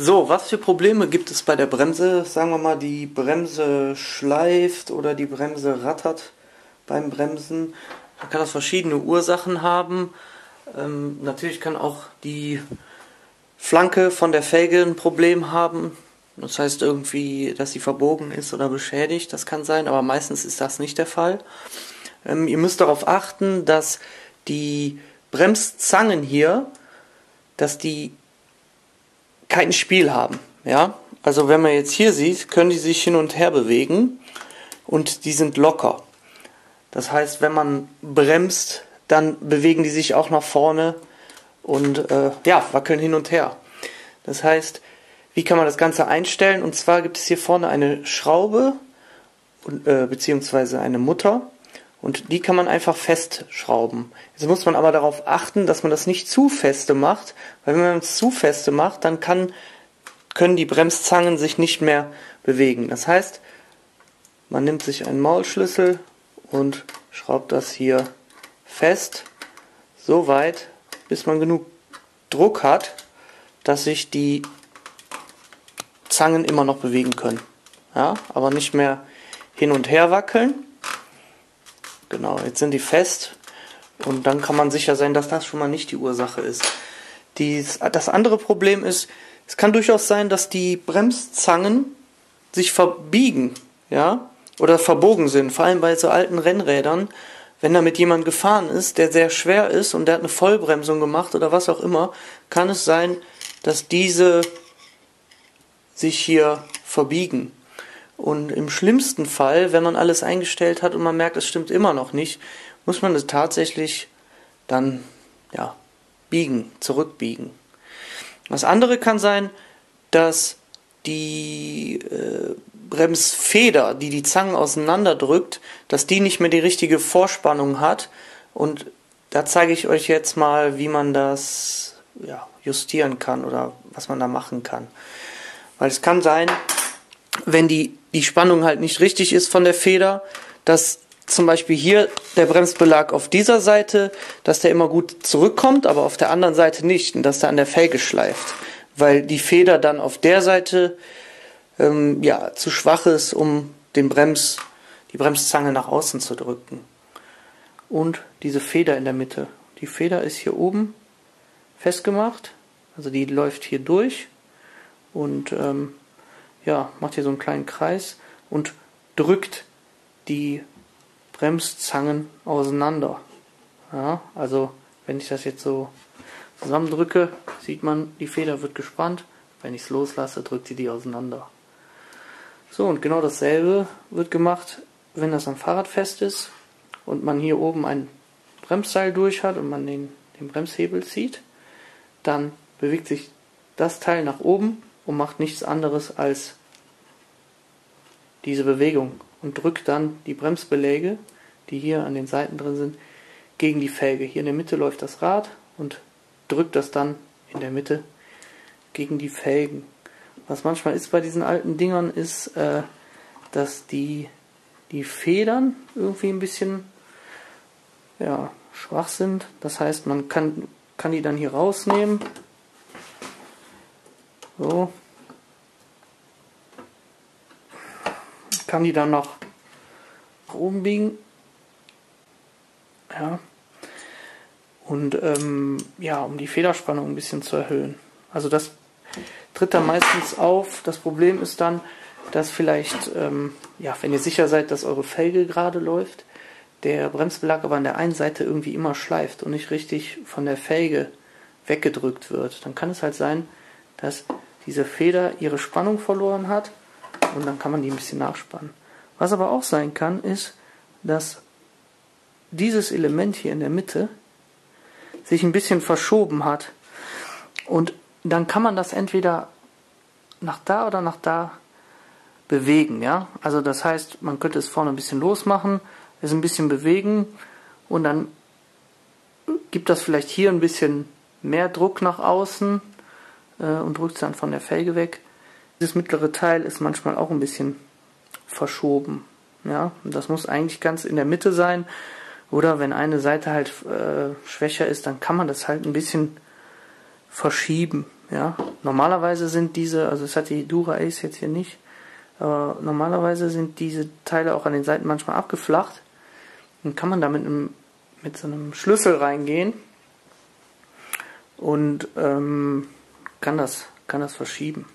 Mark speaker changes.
Speaker 1: So, was für Probleme gibt es bei der Bremse? Sagen wir mal, die Bremse schleift oder die Bremse rattert beim Bremsen. Da kann das verschiedene Ursachen haben. Natürlich kann auch die Flanke von der Felge ein Problem haben. Das heißt irgendwie, dass sie verbogen ist oder beschädigt. Das kann sein, aber meistens ist das nicht der Fall. Ihr müsst darauf achten, dass die Bremszangen hier, dass die kein Spiel haben. Ja? Also wenn man jetzt hier sieht, können die sich hin und her bewegen und die sind locker. Das heißt, wenn man bremst, dann bewegen die sich auch nach vorne und wackeln hin und her. Das heißt, wie kann man das Ganze einstellen? Und zwar gibt es hier vorne eine Schraube beziehungsweise eine Mutter und die kann man einfach festschrauben. Jetzt muss man aber darauf achten, dass man das nicht zu feste macht, weil wenn man es zu feste macht, dann können die Bremszangen sich nicht mehr bewegen. Das heißt, man nimmt sich einen Maulschlüssel und schraubt das hier fest, so weit, bis man genug Druck hat, dass sich die Zangen immer noch bewegen können. Ja, aber nicht mehr hin und her wackeln. Genau, jetzt sind die fest und dann kann man sicher sein, dass das schon mal nicht die Ursache ist. Das andere Problem ist, es kann durchaus sein, dass die Bremszangen sich verbiegen, ja, oder verbogen sind, vor allem bei so alten Rennrädern. Wenn da mit jemand gefahren ist, der sehr schwer ist und der hat eine Vollbremsung gemacht oder was auch immer, kann es sein, dass diese sich hier verbiegen. Und im schlimmsten Fall, wenn man alles eingestellt hat und man merkt, es stimmt immer noch nicht, muss man es tatsächlich dann zurückbiegen. Das andere kann sein, dass die Bremsfeder, die die Zangen auseinanderdrückt, dass die nicht mehr die richtige Vorspannung hat. Und da zeige ich euch jetzt mal, wie man das justieren kann oder was man da machen kann. Weil es kann sein, wenn die Spannung halt nicht richtig ist von der Feder, dass zum Beispiel hier der Bremsbelag auf dieser Seite, dass der immer gut zurückkommt, aber auf der anderen Seite nicht und dass der an der Felge schleift, weil die Feder dann auf der Seite zu schwach ist, um die Bremszange nach außen zu drücken. Und diese Feder in der Mitte, die Feder ist hier oben festgemacht, also die läuft hier durch und macht hier so einen kleinen Kreis und drückt die Bremszangen auseinander. Ja, also wenn ich das jetzt so zusammendrücke, sieht man, die Feder wird gespannt. Wenn ich es loslasse, drückt sie die auseinander. So, und genau dasselbe wird gemacht, wenn das am Fahrrad fest ist und man hier oben ein Bremsseil durch hat und man den Bremshebel zieht, dann bewegt sich das Teil nach oben und macht nichts anderes als diese Bewegung und drückt dann die Bremsbeläge, die hier an den Seiten drin sind, gegen die Felge. Hier in der Mitte läuft das Rad und drückt das dann in der Mitte gegen die Felgen. Was manchmal ist bei diesen alten Dingern ist, dass die Federn irgendwie ein bisschen schwach sind. Das heißt, man kann die dann hier rausnehmen. So. Kann die dann noch nach oben biegen. Ja. Und um die Federspannung ein bisschen zu erhöhen. Also das tritt dann meistens auf. Das Problem ist dann, dass vielleicht, wenn ihr sicher seid, dass eure Felge gerade läuft, der Bremsbelag aber an der einen Seite irgendwie immer schleift und nicht richtig von der Felge weggedrückt wird. Dann kann es halt sein, dass diese Feder ihre Spannung verloren hat und dann kann man die ein bisschen nachspannen. Was aber auch sein kann, ist, dass dieses Element hier in der Mitte sich ein bisschen verschoben hat und dann kann man das entweder nach da oder nach da bewegen, ja. Also das heißt, man könnte es vorne ein bisschen losmachen, es ein bisschen bewegen und dann gibt das vielleicht hier ein bisschen mehr Druck nach außen und drückt es dann von der Felge weg. Dieses mittlere Teil ist manchmal auch ein bisschen verschoben, ja. Und das muss eigentlich ganz in der Mitte sein. Oder wenn eine Seite halt schwächer ist, dann kann man das halt ein bisschen verschieben. Ja, normalerweise sind diese, also es hat die Dura Ace jetzt hier nicht, aber normalerweise sind diese Teile auch an den Seiten manchmal abgeflacht. Dann kann man da mit so einem Schlüssel reingehen und kann das verschieben.